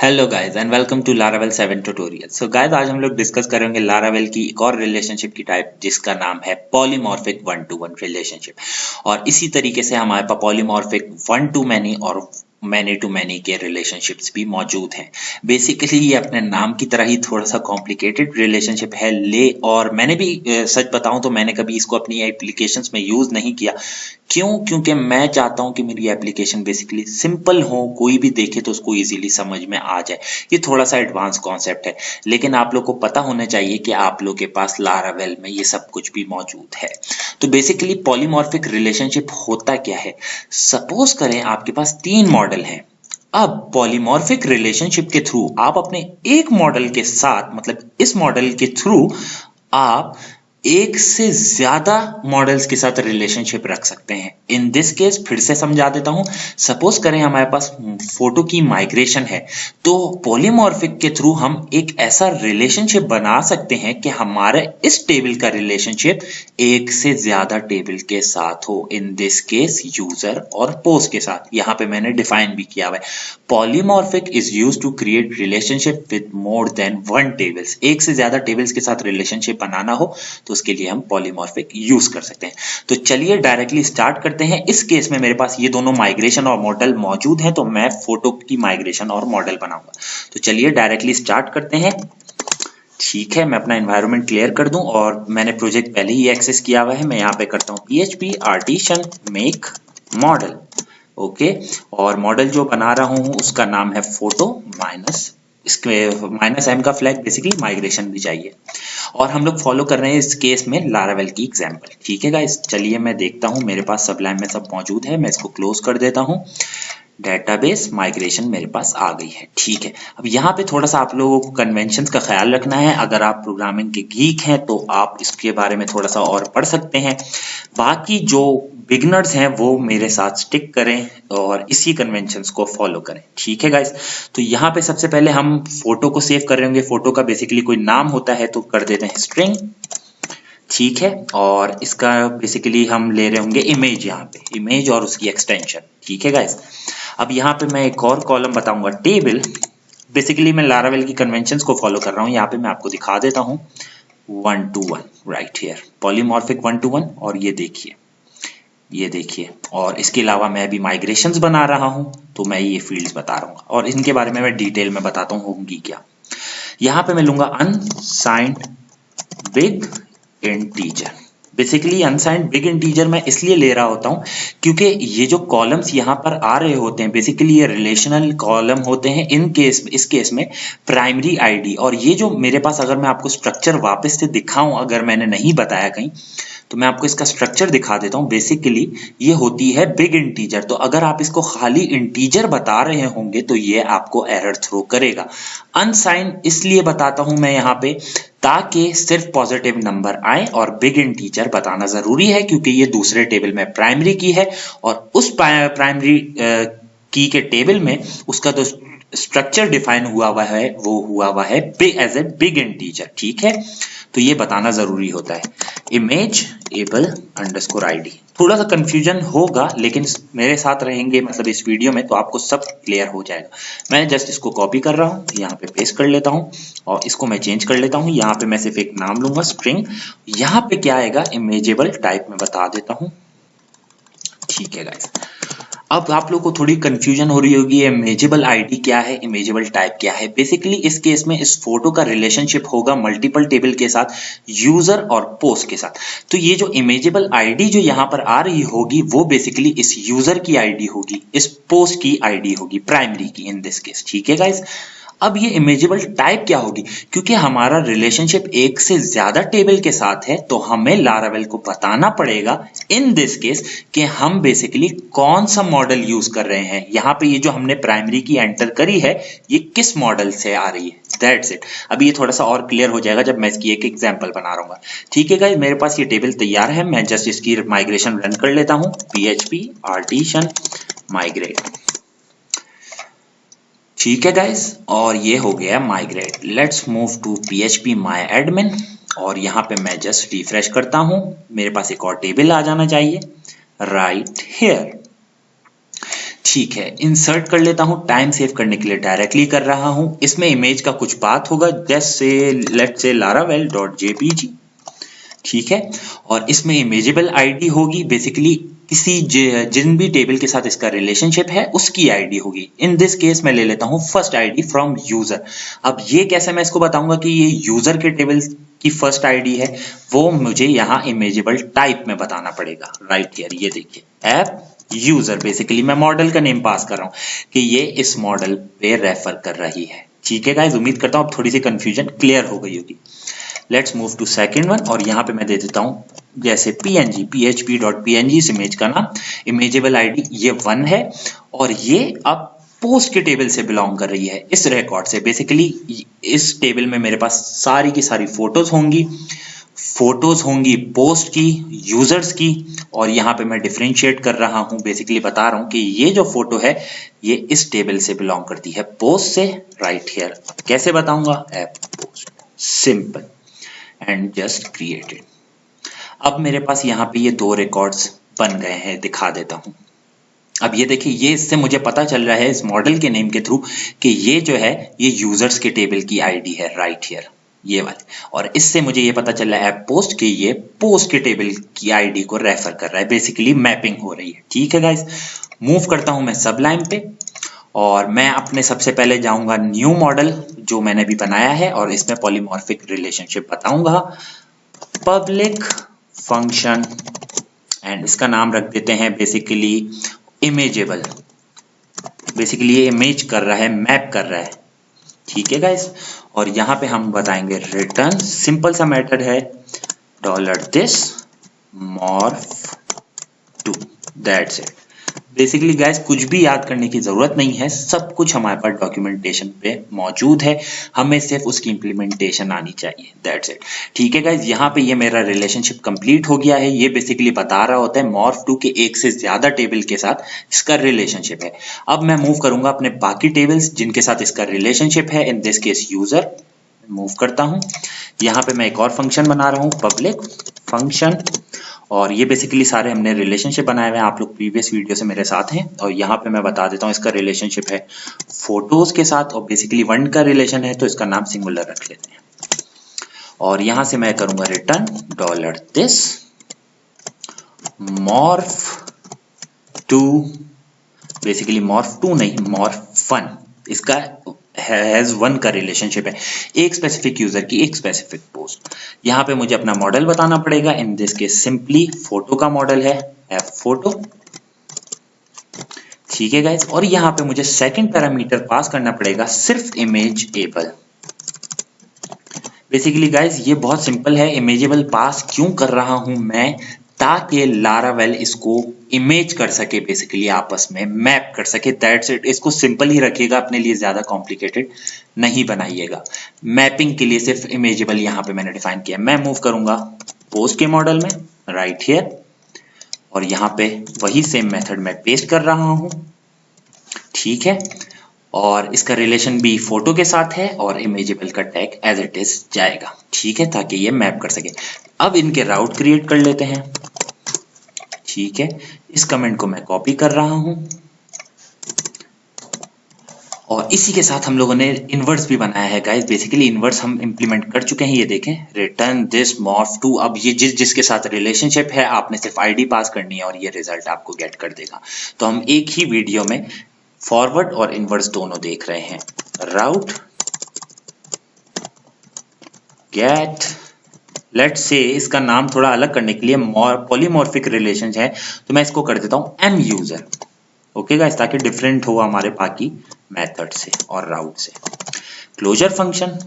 Hello guys and welcome to Laravel 7 tutorial. So guys आज हम लोग डिस्कस करेंगे लारावेल की एक और रिलेशनशिप की टाइप जिसका नाम है polymorphic one two one relationship. और इसी तरीके से हमारे पास पॉलीमॉर्फिक वन टू मैनी और मैनी टू मैनी के रिलेशनशिप्स भी मौजूद हैं। बेसिकली ये अपने नाम की तरह ही थोड़ा सा कॉम्प्लिकेटेड रिलेशनशिप है और मैंने भी सच बताऊं तो मैंने कभी इसको अपनी एप्लीकेशंस में यूज नहीं किया। क्यों? क्योंकि मैं चाहता हूं कि मेरी एप्लीकेशन बेसिकली सिंपल हो, कोई भी देखे तो उसको इजीली समझ में आ जाए। ये थोड़ा सा एडवांस कॉन्सेप्ट है, लेकिन आप लोग को पता होना चाहिए कि आप लोग के पास लारावेल में ये सब कुछ भी मौजूद है। तो बेसिकली पॉलीमॉर्फिक रिलेशनशिप होता क्या है? सपोज करें आपके पास 3 मॉडल हैं। अब पॉलीमॉर्फिक रिलेशनशिप के थ्रू आप अपने एक मॉडल के साथ, मतलब इस मॉडल के थ्रू आप एक से ज्यादा मॉडल्स के साथ रिलेशनशिप रख सकते हैं। इन दिस केस फिर से समझा देता हूं। सपोज करें हमारे पास फोटो की माइग्रेशन है, तो पॉलीमॉर्फिक के थ्रू हम एक ऐसा रिलेशनशिप बना सकते हैं कि हमारे इस टेबल का रिलेशनशिप एक से ज्यादा टेबल के साथ हो। इन दिस केस यूजर और पोस्ट के साथ। यहां पे मैंने डिफाइन भी किया हुआ है, polymorphic is used to create relationship with more than one tables. एक से ज्यादा टेबल्स के साथ रिलेशनशिप बनाना हो तो उसके लिए हम पॉलीमॉर्फिक यूज कर सकते हैं। तो चलिए डायरेक्टली स्टार्ट करते हैं। इस केस में मेरे पास ये दोनों माइग्रेशन और मॉडल मौजूद हैं, तो मैं फोटो की माइग्रेशन और मॉडल बनाऊंगा। तो चलिए डायरेक्टली स्टार्ट करते हैं। ठीक है, मैं अपना एनवायरनमेंट क्लियर कर दूं और मैंने प्रोजेक्ट पहले ही एक्सेस किया हुआ है। मैं यहाँ पे करता हूँ PHP artisan make model. Okay, और मॉडल जो बना रहा हूँ उसका नाम है फोटो माइनस, इसके -m का फ्लैग बेसिकली माइग्रेशन भी चाहिए। और हम लोग फॉलो कर रहे हैं इस केस में लारावेल की एग्जांपल। ठीक है गाइस, चलिए मैं देखता हूँ मेरे पास सबलाइन में सब मौजूद है। मैं इसको क्लोज कर देता हूँ। डेटाबेस माइग्रेशन मेरे पास आ गई है। ठीक है, अब यहाँ पे थोड़ा सा आप लोगों को कन्वेंशंस का ख्याल रखना है। अगर आप प्रोग्रामिंग के गीक हैं तो आप इसके बारे में थोड़ा सा और पढ़ सकते हैं। बाकी जो बिगनर्स हैं वो मेरे साथ स्टिक करें और इसी कन्वेंशंस को फॉलो करें। ठीक है गाइस, तो यहाँ पे सबसे पहले हम फोटो को सेव कर रहे होंगे। फोटो का बेसिकली कोई नाम होता है तो कर देते हैं स्ट्रिंग। ठीक है, और इसका बेसिकली हम ले रहे होंगे इमेज, यहाँ पे इमेज और उसकी एक्सटेंशन। ठीक है गाइस, अब यहाँ पे मैं एक और कॉलम बताऊंगा टेबल। बेसिकली मैं लारावेल की कन्वेंशंस को फॉलो कर रहा हूँ। यहाँ पे मैं आपको दिखा देता हूँ 1 to 1 right here, polymorphic 1 to 1। और ये देखिए, ये देखिए, और इसके अलावा मैं भी माइग्रेशंस बना रहा हूँ, तो मैं ये फील्ड्स बता रहा हूँ और इनके बारे में मैं डिटेल में बताता हूँ होंगी क्या। यहाँ पे मैं लूंगा unsigned big integer. Basically unsigned big integer मैं इसलिए ले रहा होता हूं क्योंकि ये जो कॉलम्स यहाँ पर आ रहे होते हैं बेसिकली ये रिलेशनल कॉलम होते हैं। इस केस में प्राइमरी आईडी, और ये जो मेरे पास, अगर मैं आपको स्ट्रक्चर वापस से दिखाऊं, अगर मैंने नहीं बताया कहीं, तो मैं आपको इसका स्ट्रक्चर दिखा देता हूं। बेसिकली ये होती है बिग इंटीजर। तो अगर आप इसको खाली इंटीजर बता रहे होंगे तो ये आपको एरर थ्रो करेगा। अनसाइंड इसलिए बताता हूं मैं यहाँ पे ताकि सिर्फ पॉजिटिव नंबर आए, और बिग इंटीजर बताना जरूरी है क्योंकि ये दूसरे टेबल में प्राइमरी की है और उस प्राइमरी की के टेबल में उसका तो स्ट्रक्चर डिफाइन हुआ हुआ है, वो हुआ हुआ है एज ए बिग इंटीजर। ठीक है, तो ये बताना जरूरी होता है। इमेज एबल अंडरस्कोर आईडी, थोड़ा सा कंफ्यूजन होगा लेकिन मेरे साथ रहेंगे मतलब इस वीडियो में तो आपको सब क्लियर हो जाएगा। मैं जस्ट इसको कॉपी कर रहा हूँ, यहाँ पे पेस्ट कर लेता हूँ और इसको मैं चेंज कर लेता हूँ। यहाँ पे मैं सिर्फ एक नाम लूंगा स्ट्रिंग। यहाँ पे क्या आएगा, इमेजेबल टाइप में बता देता हूँ। ठीक है गाइस, अब आप लोग को थोड़ी कंफ्यूजन हो रही होगी इमेजेबल आईडी क्या है, इमेजेबल टाइप क्या है। बेसिकली इस केस में इस फोटो का रिलेशनशिप होगा मल्टीपल टेबल के साथ, यूजर और पोस्ट के साथ। तो ये जो इमेजेबल आईडी जो यहाँ पर आ रही होगी वो बेसिकली इस यूजर की आईडी होगी, इस पोस्ट की आईडी होगी, प्राइमरी की इन दिस केस। ठीक है गाइस, अब ये इमेजेबल टाइप क्या होगी, क्योंकि हमारा रिलेशनशिप एक से ज्यादा टेबल के साथ है तो हमें लारावेल को बताना पड़ेगा इन दिस केस कि हम बेसिकली कौन सा मॉडल यूज कर रहे हैं। यहाँ पे ये जो हमने प्राइमरी की एंटर करी है ये किस मॉडल से आ रही है, दैट्स इट। अभी ये थोड़ा सा और क्लियर हो जाएगा जब मैं इसकी एक एग्जांपल बना रहा हूँ। ठीक है गाइस, मेरे पास ये टेबल तैयार है। मैं जस्ट इसकी माइग्रेशन रन कर लेता हूँ, PHP आर्टिशन माइग्रेट। ठीक है गाइस, और ये हो गया migrate. Let's move to PHP my admin और यहाँ पे मैं जस्ट रिफ्रेश करता हूँ। मेरे पास एक और टेबल आ जाना चाहिए राइट हियर। ठीक है, इंसर्ट कर लेता हूँ, टाइम सेव करने के लिए डायरेक्टली कर रहा हूँ। इसमें इमेज का कुछ पाथ होगा, जैसे लेट्स से laravel.jpg, ठीक है। और इसमें इमेजेबल आईडी होगी, बेसिकली किसी जिन भी टेबल के साथ इसका रिलेशनशिप है उसकी आईडी होगी। इन दिस केस मैं ले लेता हूँ फर्स्ट आईडी फ्रॉम यूजर। अब ये कैसे मैं इसको बताऊंगा कि ये यूजर के टेबल की फर्स्ट आईडी है, वो मुझे यहाँ इमेजेबल टाइप में बताना पड़ेगा। राइट हियर ये देखिए, ऐप यूजर, बेसिकली मैं मॉडल का नेम पास कर रहा हूँ कि ये इस मॉडल पे रेफर कर रही है। ठीक है गाइस, उम्मीद करता हूँ अब थोड़ी सी कंफ्यूजन क्लियर हो गई होगी। Let's move to second one, और यहाँ पे मैं दे देता हूँ जैसे png, php.png इस इमेज का नाम, इमेजेबल आईडी ये 1 है, और ये अब पोस्ट के टेबल से बिलोंग कर रही है, इस रिकॉर्ड से। बेसिकली इस टेबल में मेरे पास सारी की सारी फोटोज होंगी पोस्ट की, यूजर्स की, और यहाँ पे मैं डिफरेंशिएट कर रहा हूँ, बेसिकली बता रहा हूँ कि ये जो फोटो है ये इस टेबल से बिलोंग करती है, पोस्ट से। राइट हियर कैसे बताऊंगा, app post, simple and just created. अब मेरे पास यहाँ पे ये 2 रिकॉर्ड्स बन गए हैं, दिखा देता हूँ। अब ये देखिए, ये इससे मुझे पता चल रहा है इस मॉडल के नेम के थ्रू कि ये जो है ये यूजर्स के टेबल की आईडी है। राइट हियर ये वाली, और इससे मुझे ये पता चल रहा है ऐप पोस्ट कि ये पोस्ट के टेबल की आईडी को रेफर कर रहा है, बेसिकली मैपिंग हो रही है। ठीक है गाइस, मूव करता हूं मैं सबलाइम पे, और मैं अपने सबसे पहले जाऊंगा न्यू मॉडल जो मैंने अभी बनाया है, और इसमें पॉलीमॉर्फिक रिलेशनशिप बताऊंगा, पब्लिक फंक्शन, एंड इसका नाम रख देते हैं बेसिकली इमेजेबल। बेसिकली ये इमेज कर रहा है, मैप कर रहा है। ठीक है गाइस, और यहाँ पे हम बताएंगे रिटर्न, सिंपल सा मेथड है $this morph2, that's it. Basically guys कुछ भी याद करने की जरूरत नहीं है, सब कुछ हमारे पास डॉक्यूमेंटेशन पे मौजूद है, हमें सिर्फ उसकी इंप्लीमेंटेशन आनी चाहिए, दैट्स इट। ठीक है गाइस, यहाँ पे ये मेरा रिलेशनशिप कंप्लीट हो गया है। ये बेसिकली बता रहा होता है morph2 के एक से ज्यादा टेबल के साथ इसका रिलेशनशिप है। अब मैं मूव करूंगा अपने बाकी टेबल्स जिनके साथ इसका रिलेशनशिप है, in this case user. Move करता हूं, यहाँ पे मैं एक और फंक्शन बना रहा हूँ, पब्लिक फंक्शन, और ये बेसिकली सारे हमने रिलेशनशिप बनाए हुए हैं, आप लोग प्रीवियस वीडियो से मेरे साथ हैं। और यहाँ पे मैं बता देता हूँ इसका रिलेशनशिप है फोटोज के साथ, और बेसिकली 1 का रिलेशन है तो इसका नाम सिंगुलर रख लेते हैं। और यहाँ से मैं करूंगा return $this morph2, basically morph2 नहीं morph1, इसका हैज 1 का रिलेशनशिप है, एक स्पेसिफिक यूजर की एक स्पेसिफिक पोस्ट। यहाँ पे मुझे अपना मॉडल बताना पड़ेगा, in this case simply photo का मॉडल है एफ फोटो। ठीक है गाइस, और यहाँ पे मुझे सेकंड पैरामीटर पास करना पड़ेगा सिर्फ इमेजेबल। बेसिकली गाइस ये बहुत सिंपल है, इमेजेबल पास क्यों कर रहा हूं मैं, ताकि लारावेल इसको इमेज कर सके, बेसिकली आपस में मैप कर सके, दैट्स इट। इसको सिंपल ही रखिएगा, अपने लिए ज्यादा कॉम्प्लिकेटेड नहीं बनाइएगा। मैपिंग के लिए सिर्फ इमेजेबल यहाँ पे मैंने डिफाइन किया। मैं मूव करूंगा पोस्ट के मॉडल में, राइट हियर, और यहाँ पे वही सेम मेथड मैं पेस्ट कर रहा हूं। ठीक है, और इसका रिलेशन भी फोटो के साथ है, और इमेजेबल का टैग एज इट इज जाएगा। ठीक है, ताकि ये मैप कर सके। अब इनके राउट क्रिएट कर लेते हैं। ठीक है, इस कमेंट को मैं कॉपी कर रहा हूं, और इसी के साथ हम लोगों ने इनवर्स भी बनाया है गाइस। बेसिकली इनवर्स हम इंप्लीमेंट कर चुके हैं, ये देखें, रिटर्न दिस morph2। अब ये जिसके साथ रिलेशनशिप है आपने सिर्फ आईडी पास करनी है, और ये रिजल्ट आपको गेट कर देगा। तो हम एक ही वीडियो में फॉरवर्ड और इनवर्स दोनों देख रहे हैं। राउट गेट, लेट्स से इसका नाम थोड़ा अलग करने के लिए पॉलीमॉर्फिक रिलेशन है, तो मैं इसको कर देता हूं एम यूजर। ओके गाइस, ताकि डिफरेंट हो हमारे बाकी मेथड से और राउट से। क्लोजर फंक्शन,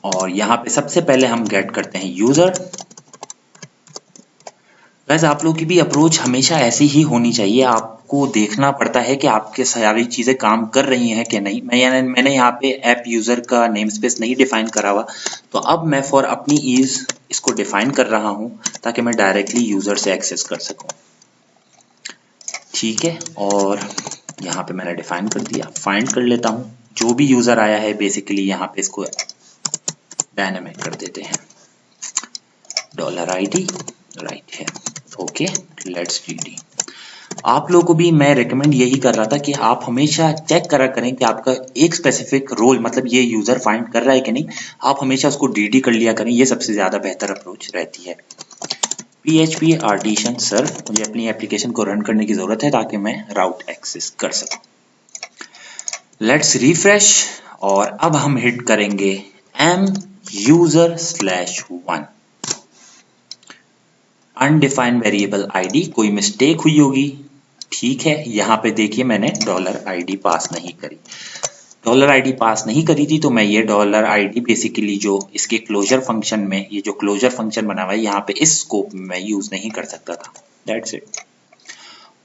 और यहां पे सबसे पहले हम गेट करते हैं यूजर। वैसे आप लोगों की भी अप्रोच हमेशा ऐसी ही होनी चाहिए, आपको देखना पड़ता है कि आपके सारी चीजें काम कर रही हैं कि नहीं। मैंने यहाँ पे ऐप यूजर का नेम स्पेस नहीं डिफाइन करा हुआ, तो अब मैं फॉर अपनी ईज इसको डिफाइन कर रहा हूं ताकि मैं डायरेक्टली यूजर से एक्सेस कर सकूं। ठीक है, और यहाँ पे मैंने डिफाइन कर दिया, फाइंड कर लेता हूं जो भी यूजर आया है। बेसिकली यहाँ पे इसको डायनामिक कर देते हैं, $id, राइट है। Okay, let's read. आप लोगों को भी मैं रेकमेंड यही कर रहा था कि आप हमेशा चेक करा करें कि आपका एक स्पेसिफिक रोल मतलब ये यूजर फाइंड कर रहा है कि नहीं। आप हमेशा उसको डीडी कर लिया करें, ये सबसे ज्यादा बेहतर अप्रोच रहती है। PHP आर्टिशन सर्व, मुझे अपनी एप्लीकेशन को रन करने की जरूरत है ताकि मैं राउट एक्सेस कर सकूं। लेट्स रिफ्रेश और अब हम हिट करेंगे m/user/1 अनडिफाइंड वेरिएबल आईडी। कोई मिस्टेक हुई होगी, ठीक है। यहाँ पे देखिए मैंने $id पास नहीं करी, $id पास नहीं करी थी, तो मैं ये $id बेसिकली जो इसके क्लोजर फंक्शन में, ये जो क्लोजर फंक्शन बना हुआ है यहाँ पे इस स्कोप में मैं यूज नहीं कर सकता था। That's it.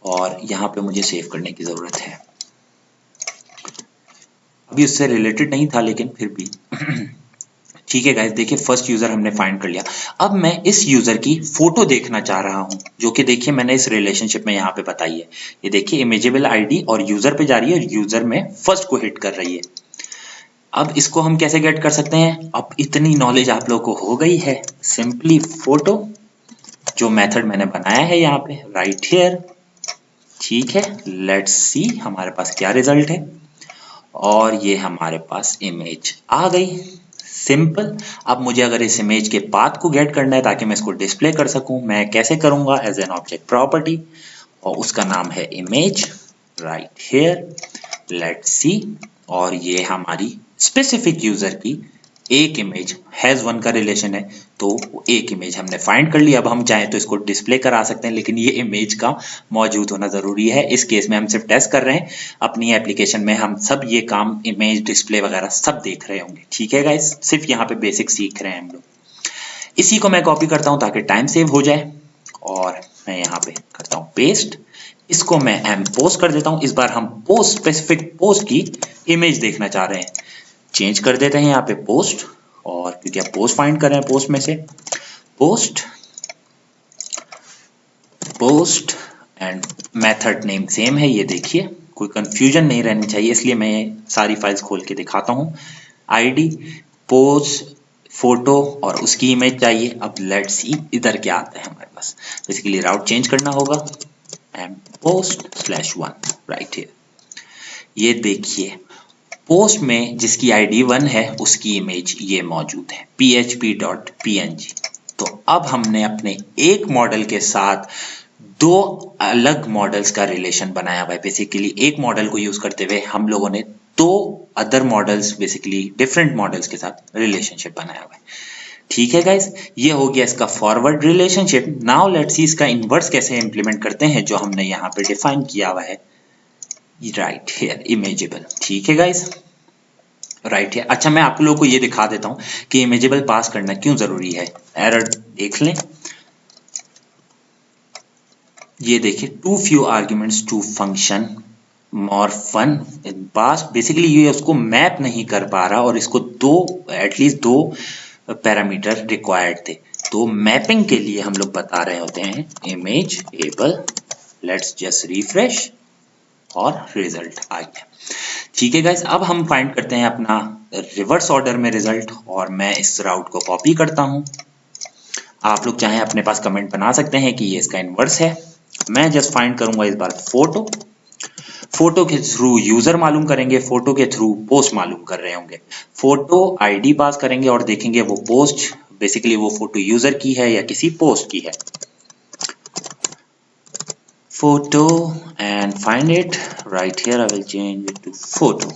और यहाँ पे मुझे सेव करने की जरूरत है। अभी उससे रिलेटेड नहीं था लेकिन फिर भी ठीक है गाइस, देखिए फर्स्ट यूजर हमने फाइंड कर लिया। अब मैं इस यूजर की फोटो देखना चाह रहा हूं, जो कि देखिए मैंने इस रिलेशनशिप में यहाँ पे बताई है। ये देखिए इमेजेबल आईडी और यूजर पे जा रही है और यूजर में फर्स्ट को हिट कर रही है। अब इसको हम कैसे गेट कर सकते हैं? अब इतनी नॉलेज आप लोगों को हो गई है, सिंपली फोटो जो मेथड मैंने बनाया है यहाँ पे राइट हियर, ठीक है। लेट्स सी हमारे पास क्या रिजल्ट है, और ये हमारे पास इमेज आ गई, सिंपल। अब मुझे अगर इस इमेज के पाथ को गेट करना है ताकि मैं इसको डिस्प्ले कर सकूं, मैं कैसे करूंगा? एज एन ऑब्जेक्ट प्रॉपर्टी, और उसका नाम है image right here. Let's see, और ये हमारी स्पेसिफिक यूजर की एक इमेज हैज वन का रिलेशन है, तो एक इमेज हमने फाइंड कर लिया। अब हम चाहें तो इसको डिस्प्ले करा सकते हैं, लेकिन ये इमेज का मौजूद होना जरूरी है। इस केस में हम सिर्फ टेस्ट कर रहे हैं, अपनी एप्लीकेशन में हम सब ये काम इमेज डिस्प्ले वगैरह सब देख रहे होंगे, ठीक है गाइस। सिर्फ यहाँ पे बेसिक सीख रहे हैं हम लोग। इसी को मैं कॉपी करता हूँ ताकि टाइम सेव हो जाए, और मैं यहाँ पे करता हूँ पेस्ट। इसको मैं एम पोस्ट कर देता हूँ। इस बार हम पोस्ट स्पेसिफिक पोस्ट की इमेज देखना चाह रहे हैं, चेंज कर देते हैं यहाँ पे पोस्ट, और क्योंकि आप पोस्ट फाइंड कर रहे हैं पोस्ट में से, post post and method name same है। ये देखिए कोई कंफ्यूजन नहीं रहनी चाहिए, इसलिए मैं सारी फाइल्स खोल के दिखाता हूँ। आईडी पोस्ट फोटो और उसकी इमेज चाहिए। अब लेट्स सी इधर क्या आता है हमारे पास। बेसिकली राउट चेंज करना होगा, एम post/1 राइट हियर। ये देखिए पोस्ट में जिसकी आईडी 1 है उसकी इमेज ये मौजूद है php.png। तो अब हमने अपने एक मॉडल के साथ दो अलग मॉडल्स का रिलेशन बनाया हुआ है। बेसिकली एक मॉडल को यूज करते हुए हम लोगों ने दो other models, basically different models के साथ रिलेशनशिप बनाया हुआ है, ठीक है गाइस। ये हो गया इसका forward relationship. Now let's see इसका इनवर्स कैसे इंप्लीमेंट करते हैं, जो हमने यहाँ पे डिफाइन किया हुआ है राइट हियर इमेजेबल, ठीक है गाइस, राइट हियर। अच्छा मैं आप लोगों को ये दिखा देता हूं कि इमेजेबल पास करना क्यों जरूरी है। एरर देख लें, ये देखिए too few arguments to function more fun pass. Basically ये उसको मैप नहीं कर पा रहा, और इसको एटलीस्ट दो पैरामीटर रिक्वायर्ड थे। तो मैपिंग के लिए हम लोग बता रहे होते हैं इमेजेबल। लेट्स जस्ट रिफ्रेश और रिजल्ट आ गया, ठीक है गाइस। अब हम फाइंड करते हैं अपना रिवर्स ऑर्डर में रिजल्ट, और मैं इस राउट को कॉपी करता हूं। आप लोग चाहें अपने पास कमेंट बना सकते हैं कि ये इसका इनवर्स है। मैं जस्ट फाइंड करूंगा इस बार फोटो के थ्रू यूजर मालूम करेंगे, फोटो के थ्रू पोस्ट मालूम कर रहे होंगे। फोटो आईडी पास करेंगे और देखेंगे वो पोस्ट, बेसिकली वो फोटो यूजर की है या किसी पोस्ट की है। Photo and find it right here. I will change it to photo,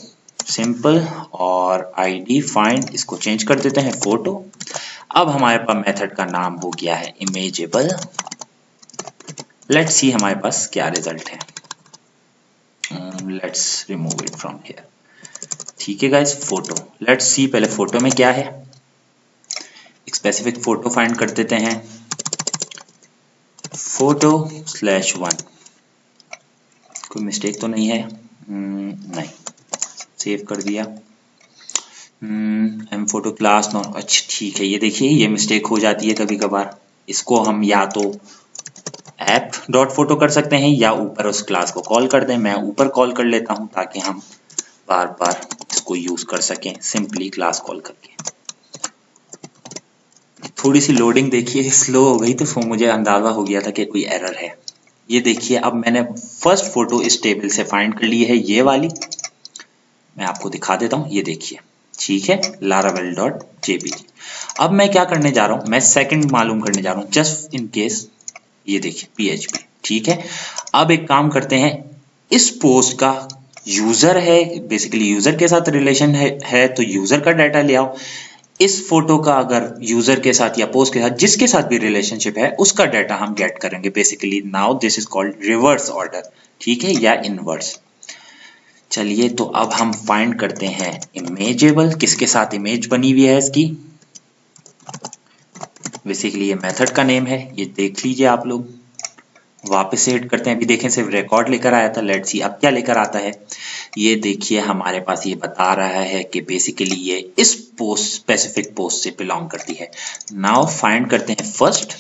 simple, और ID find इसको चेंज कर देते हैं फोटो। अब हमारे पास मेथड का नाम हो गया है इमेजेबल। लेट्स सी हमारे पास क्या रिजल्ट है। Let's remove it from here, ठीक है गाइस। फोटो, लेट्स सी पहले फोटो में क्या है। एक स्पेसिफिक फोटो फाइंड कर देते हैं, photo/1। कोई मिस्टेक तो नहीं है? नहीं, सेव कर दिया। एम फोटो क्लास नो, अच्छा ठीक है। ये देखिए ये मिस्टेक हो जाती है कभी कभार। इसको हम या तो app.photo कर सकते हैं या ऊपर उस क्लास को कॉल कर दें। मैं ऊपर कॉल कर लेता हूं ताकि हम बार बार इसको यूज कर सकें, सिंपली क्लास कॉल करके। थोड़ी सी लोडिंग देखिए स्लो हो गई, तो मुझे अंदाजा हो गया था कि कोई एरर है। ये देखिए अब मैंने फर्स्ट फोटो इस टेबल से फाइंड कर ली है, ये वाली मैं आपको दिखा देता हूँ, ये देखिए ठीक है laravel.jpg। अब मैं क्या करने जा रहा हूँ, मैं सेकंड मालूम करने जा रहा हूँ जस्ट इन केस, ये देखिए PHP ठीक है। अब एक काम करते हैं, इस पोस्ट का यूजर है, बेसिकली यूजर के साथ रिलेशन है तो यूजर का डाटा ले आओ। इस फोटो का अगर यूजर के साथ या पोस्ट के साथ जिसके साथ भी रिलेशनशिप है उसका डाटा हम गेट करेंगे। Basically now this is called reverse order, ठीक है, या इनवर्स। चलिए तो अब हम फाइंड करते हैं इमेजेबल, किसके साथ इमेज बनी हुई है इसकी। बेसिकली ये मेथड का नेम है, ये देख लीजिए आप लोग। वापस से हिट करते हैं, अभी देखें सिर्फ रिकॉर्ड लेकर आया था, लेट्स सी अब क्या लेकर आता है। ये देखिए हमारे पास ये बता रहा है कि बेसिकली ये इस पोस्ट स्पेसिफिक पोस्ट से बिलोंग करती है। नाउ फाइंड करते हैं फर्स्ट।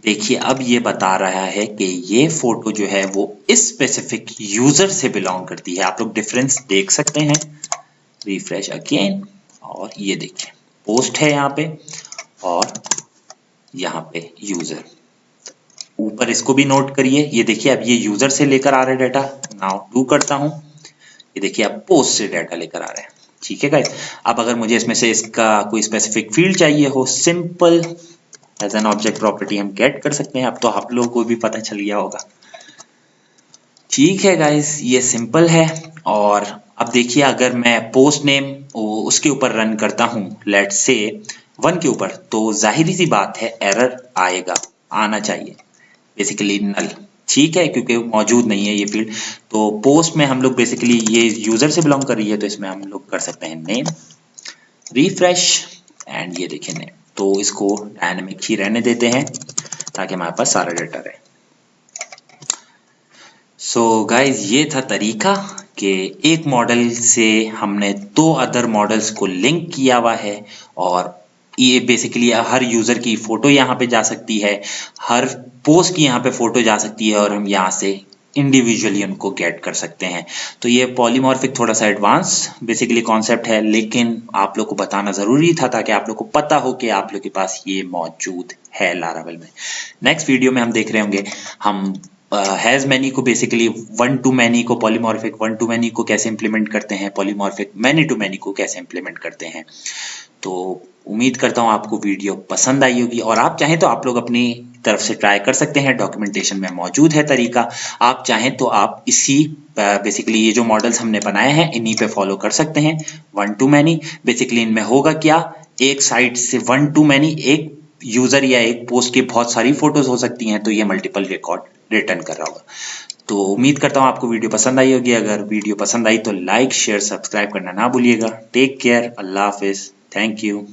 देखिए अब ये बता रहा है कि ये फोटो जो है वो इस स्पेसिफिक यूजर से बिलोंग करती है। आप लोग डिफरेंस देख सकते हैं, रिफ्रेश अगेन, और ये देखिए पोस्ट है यहाँ पे और यहाँ पे यूजर। ऊपर इसको भी नोट करिए, ये देखिए अब ये यूजर से लेकर आ रहे डाटा। नाउ डू करता हूं, ये देखिए अब पोस्ट से डाटा लेकर आ रहे हैं, ठीक है गाइस। अब अगर मुझे इसमें से इसका कोई स्पेसिफिक फील्ड चाहिए हो, simple as an object property हम गेट कर सकते हैं। अब तो आप लोगों को भी पता चल गया होगा, ठीक है गाइस, ये सिंपल है। और अब देखिए अगर मैं पोस्ट नेम उसके ऊपर रन करता हूं, लेट्स से 1 के ऊपर, तो जाहिर सी बात है एरर आएगा, आना चाहिए, बेसिकली नल, ठीक है, क्योंकि मौजूद नहीं है ये फील्ड। तो पोस्ट में हम लोग बेसिकली ये यूजर से बिलोंग कर रही है तो इसमें हम लोग कर सकते हैं नेम, रिफ्रेश, एंड ये देखिए नेम। तो इसको डायनेमिक ही रहने देते हैं ताकि हमारे पास सारा डाटा रहे। सो गाइज ये था तरीका कि एक मॉडल से हमने 2 अदर मॉडल्स को लिंक किया हुआ है, और ये बेसिकली हर यूजर की फोटो यहाँ पे जा सकती है, हर पोस्ट की यहाँ पे फोटो जा सकती है, और हम यहाँ से इंडिविजुअली उनको गेट कर सकते हैं। तो ये पॉलीमॉर्फिक थोड़ा सा एडवांस बेसिकली कॉन्सेप्ट है, लेकिन आप लोग को बताना जरूरी था ताकि आप लोग को पता हो कि आप लोग के पास ये मौजूद है लारावेल में। नेक्स्ट वीडियो में हम देख रहे होंगे हम हैज मैनी को बेसिकली वन टू मैनी को, पॉलीमॉर्फिक वन टू मैनी को कैसे इंप्लीमेंट करते हैं, पॉलीमॉर्फिक मैनी टू मैनी को कैसे इंप्लीमेंट करते हैं। तो उम्मीद करता हूँ आपको वीडियो पसंद आई होगी, और आप चाहें तो आप लोग अपनी तरफ से ट्राई कर सकते हैं, डॉक्यूमेंटेशन में मौजूद है तरीका। आप चाहें तो आप इसी बेसिकली ये जो मॉडल्स हमने बनाए हैं इन्हीं पे फॉलो कर सकते हैं। 1 to many बेसिकली इनमें होगा क्या, एक साइट से 1 to many, एक यूजर या एक पोस्ट की बहुत सारी फोटोज हो सकती हैं, तो ये मल्टीपल रिकॉर्ड रिटर्न कर रहा होगा। तो उम्मीद करता हूँ आपको वीडियो पसंद आई होगी। अगर वीडियो पसंद आई तो लाइक शेयर सब्सक्राइब करना ना भूलिएगा। टेक केयर, अल्लाह हाफिज, थैंक यू।